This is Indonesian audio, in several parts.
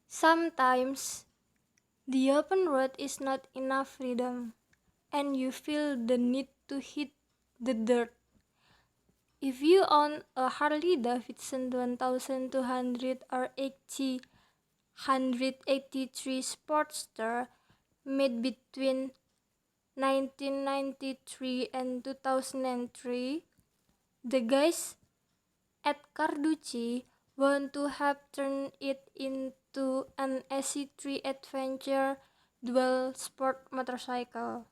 Sometimes the open road is not enough freedom, and you feel the need to hit the dirt. If you own a Harley Davidson 1200 or XC 183 Sportster made between 1993 and 2003, the guys at Carducci want to have turned it into an SC3 Adventure dual sport motorcycle.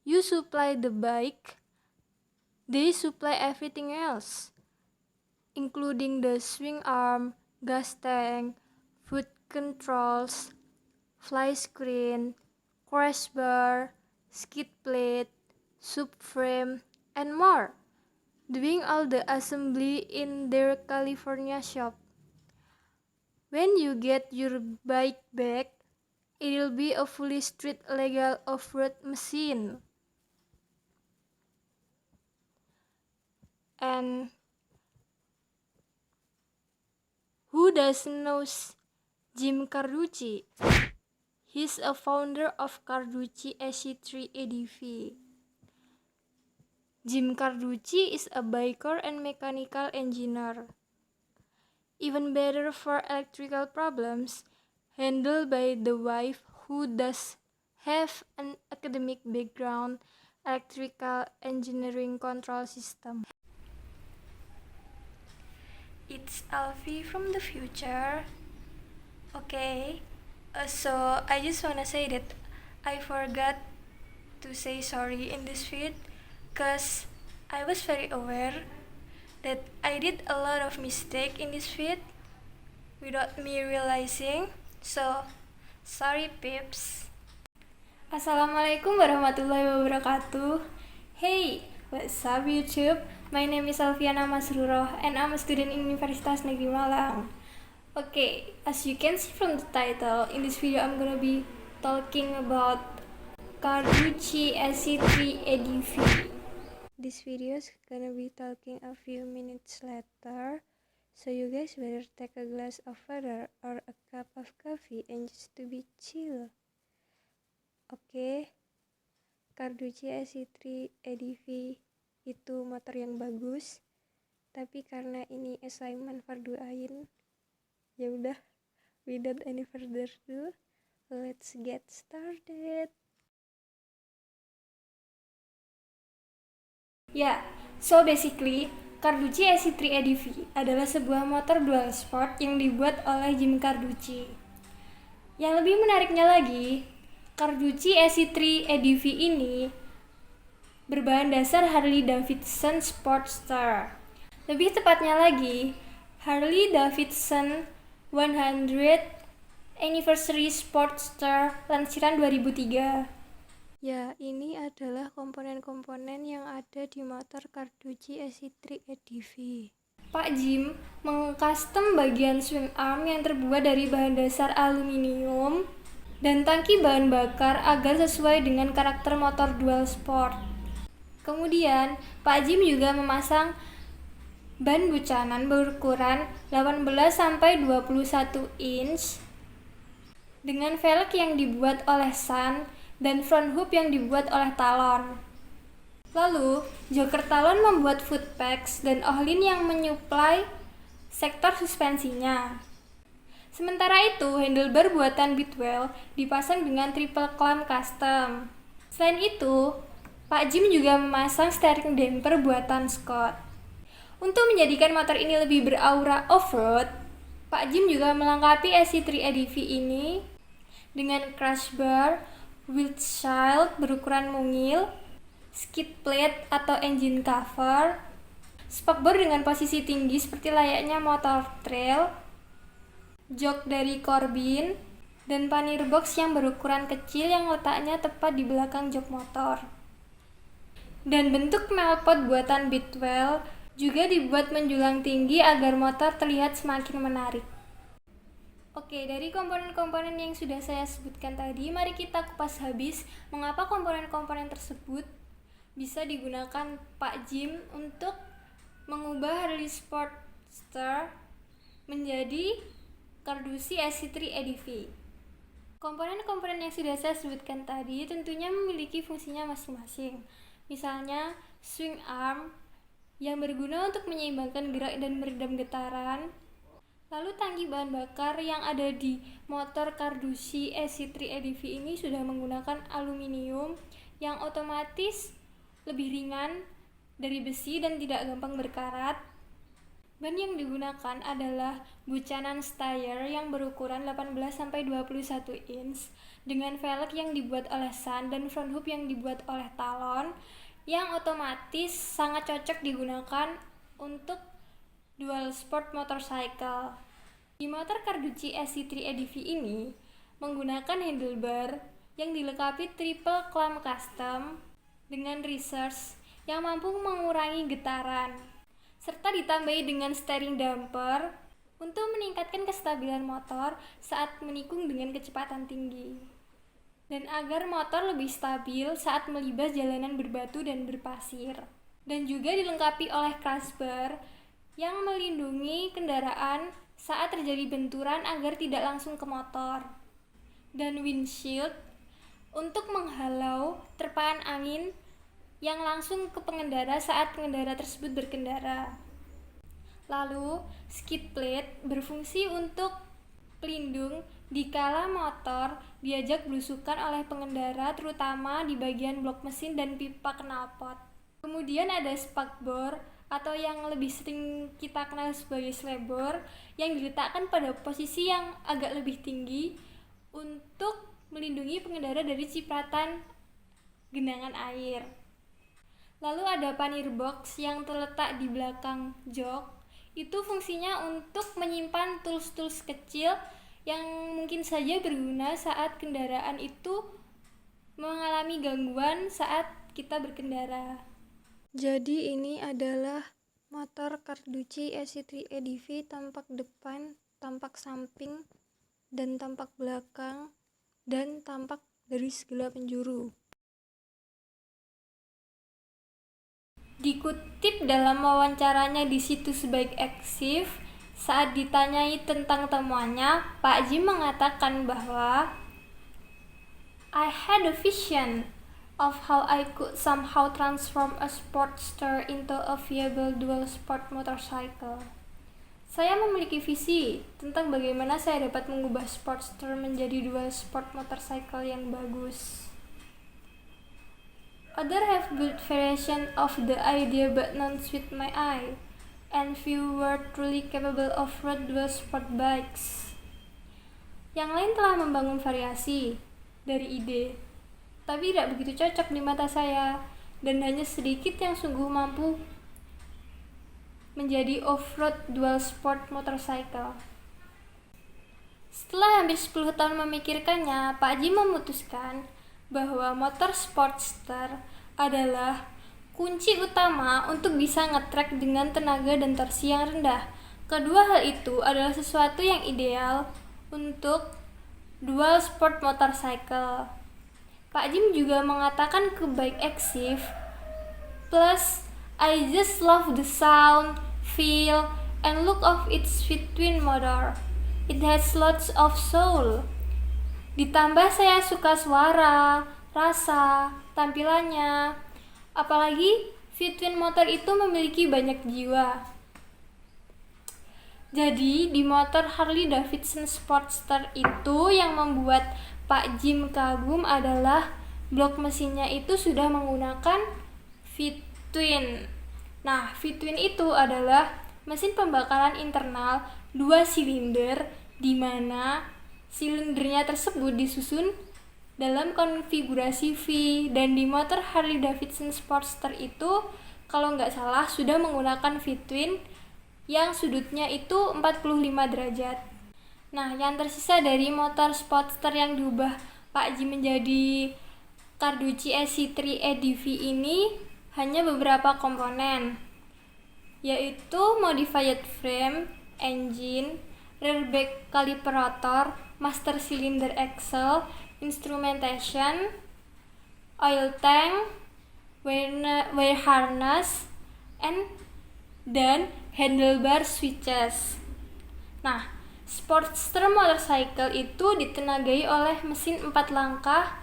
You supply the bike, they supply everything else, including the swing arm, gas tank, foot controls, fly screen, crash bar, skid plate, subframe, and more, doing all the assembly in their California shop. When you get your bike back, it'll be a fully street legal off-road machine. And who doesn't know Jim Carducci? He's a founder of Carducci SC3 ADV. Jim Carducci is a biker and mechanical engineer. Even better for electrical problems, handled by the wife who does have an academic background, electrical engineering control system. It's Alfie from the future. Okay, so I just wanna say that I forgot to say sorry in this feed, cause I was very aware that I did a lot of mistake in this feed without me realizing. So sorry peeps. Assalamualaikum warahmatullahi wabarakatuh. Hey, what's up YouTube? My name is Alfiana Masruroh and I'm a student in Universitas Negeri Malang. Okay, as you can see from the title, in this video I'm gonna be talking about Carducci SC3 ADV. This video is gonna be talking a few minutes later, so you guys better take a glass of water or a cup of coffee and just to be chill. Oke, Carducci SC3 ADV itu motor yang bagus, tapi karena ini assignment fardu ain, ya udah, without any further ado, let's get started. Ya, so basically, Carducci SC3 ADV adalah sebuah motor dual sport yang dibuat oleh Jim Carducci. Yang lebih menariknya lagi, Carducci SC3 ADV ini berbahan dasar Harley Davidson Sportster. Lebih tepatnya lagi, Harley Davidson 100 Anniversary Sportster lansiran 2003. Ya, ini adalah komponen-komponen yang ada di motor Carducci SC3 ADV. Pak Jim mengcustom bagian swing arm yang terbuat dari bahan dasar aluminium dan tangki bahan bakar agar sesuai dengan karakter motor dual sport. Kemudian, Pak Jim juga memasang ban bucanan berukuran 18-21 inch dengan velg yang dibuat oleh Sun dan front hoop yang dibuat oleh Talon. Lalu, joker Talon membuat footpegs dan Ohlin yang menyuplai sektor suspensinya. Sementara itu, handlebar buatan Bitwell dipasang dengan triple clamp custom. Selain itu, Pak Jim juga memasang steering damper buatan Scott. Untuk menjadikan motor ini lebih beraura off-road, Pak Jim juga melengkapi SC3 ADV ini dengan crash bar, windshield berukuran mungil, skid plate atau engine cover, spakbor dengan posisi tinggi seperti layaknya motor trail, jok dari Corbin, dan pannier box yang berukuran kecil yang letaknya tepat di belakang jok motor. Dan bentuk knalpot buatan Bitwell juga dibuat menjulang tinggi agar motor terlihat semakin menarik. Oke, dari komponen-komponen yang sudah saya sebutkan tadi, mari kita kupas habis mengapa komponen-komponen tersebut bisa digunakan Pak Jim untuk mengubah Harley Sportster menjadi Carducci SC3 EDV. Komponen-komponen yang sudah saya sebutkan tadi tentunya memiliki fungsinya masing-masing. Misalnya, swing arm yang berguna untuk menyeimbangkan gerak dan meredam getaran. Lalu tangki bahan bakar yang ada di motor Carducci SC3 EDV ini sudah menggunakan aluminium yang otomatis lebih ringan dari besi dan tidak gampang berkarat. Ban yang digunakan adalah Buchanan Steyr yang berukuran 18-21 inch dengan velg yang dibuat oleh Sun dan front hub yang dibuat oleh Talon yang otomatis sangat cocok digunakan untuk dual sport motorcycle. Di motor Carducci SC3 EDV ini menggunakan handlebar yang dilengkapi triple clamp custom dengan resource yang mampu mengurangi getaran, serta ditambahi dengan steering damper untuk meningkatkan kestabilan motor saat menikung dengan kecepatan tinggi, dan agar motor lebih stabil saat melibas jalanan berbatu dan berpasir. Dan juga dilengkapi oleh crash bar yang melindungi kendaraan saat terjadi benturan agar tidak langsung ke motor, dan windshield untuk menghalau terpaan angin yang langsung ke pengendara saat pengendara tersebut berkendara. Lalu, skid plate berfungsi untuk pelindung dikala motor diajak belusukan oleh pengendara, terutama di bagian blok mesin dan pipa knalpot. Kemudian ada spakbor atau yang lebih sering kita kenal sebagai slebor yang diletakkan pada posisi yang agak lebih tinggi untuk melindungi pengendara dari cipratan genangan air. Lalu ada pannier box yang terletak di belakang jok. Itu fungsinya untuk menyimpan tools-tools kecil yang mungkin saja berguna saat kendaraan itu mengalami gangguan saat kita berkendara. Jadi ini adalah motor Carducci SC3 EDV tampak depan, tampak samping, dan tampak belakang, dan tampak dari segala penjuru. Dikutip dalam wawancaranya di situs Bike Active, saat ditanyai tentang temuannya, Pak Jim mengatakan bahwa I had a vision of how I could somehow transform a Sportster into a viable dual sport motorcycle. Saya memiliki visi tentang bagaimana saya dapat mengubah Sportster menjadi dual sport motorcycle yang bagus. Others have built variations of the idea but none suit my eye, and few were truly capable of road dual sport bikes. Yang lain telah membangun variasi dari ide, tapi tidak begitu cocok di mata saya, dan hanya sedikit yang sungguh mampu menjadi off-road dual sport motorcycle. Setelah hampir 10 tahun memikirkannya, Pak Jim memutuskan bahwa motor Sportster adalah kunci utama untuk bisa nge-track dengan tenaga dan torsi yang rendah. Kedua hal itu adalah sesuatu yang ideal untuk dual sport motorcycle. Pak Jim juga mengatakan ke Bike Active, plus I just love the sound, feel, and look of its twin motor. It has lots of soul. Ditambah saya suka suara, rasa, tampilannya. Apalagi V-twin motor itu memiliki banyak jiwa. Jadi di motor Harley Davidson Sportster itu yang membuat Pak Jim kagum adalah blok mesinnya itu sudah menggunakan V-twin. Nah, V-twin itu adalah mesin pembakaran internal 2 silinder di mana silindernya tersebut disusun dalam konfigurasi V, dan di motor Harley Davidson Sportster itu kalau nggak salah sudah menggunakan V-twin yang sudutnya itu 45 derajat. Nah, yang tersisa dari motor Sportster yang diubah Pak Jim menjadi Carducci SC3 EDV ini hanya beberapa komponen, yaitu modified frame, engine, rear brake caliper rotor, master cylinder axle, instrumentation, oil tank, wire harness, dan handlebar switches. Nah, Sportster motorcycle itu ditenagai oleh mesin 4 langkah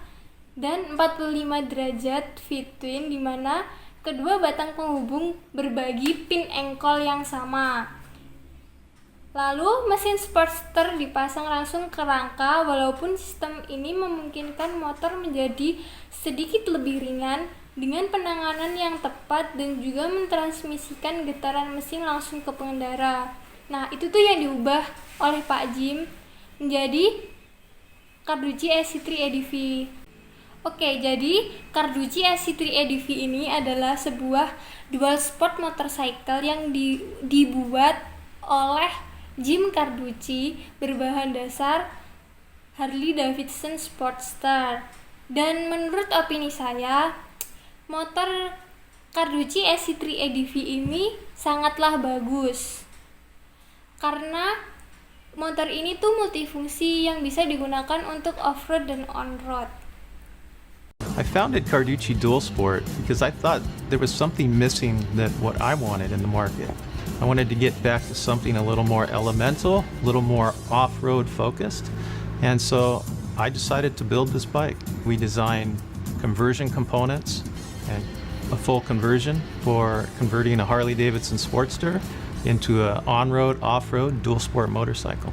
dan 45 derajat V-twin, di mana kedua batang penghubung berbagi pin engkol yang sama. Lalu mesin Sportster dipasang langsung ke rangka, walaupun sistem ini memungkinkan motor menjadi sedikit lebih ringan dengan penanganan yang tepat dan juga mentransmisikan getaran mesin langsung ke pengendara. Nah, itu tuh yang diubah oleh Pak Jim menjadi Carducci SC3 EDV. Oke, jadi Carducci SC3 EDV ini adalah sebuah dual sport motorcycle yang dibuat oleh Jim Carducci berbahan dasar Harley Davidson Sportster. Dan menurut opini saya, motor Carducci SC3 EDV ini sangatlah bagus karena motor ini tuh multifungsi yang bisa digunakan untuk off-road dan on-road. I founded Carducci Dual Sport because I thought there was something missing than what I wanted in the market. I wanted to get back to something a little more elemental, a little more off-road focused, and so I decided to build this bike. We designed conversion components and a full conversion for converting a Harley-Davidson Sportster into an on-road, off-road, dual sport motorcycle.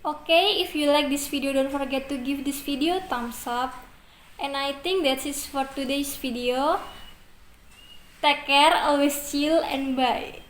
Okay, if you like this video, don't forget to give this video a thumbs up. And I think that's it for today's video. Take care, always chill, and bye.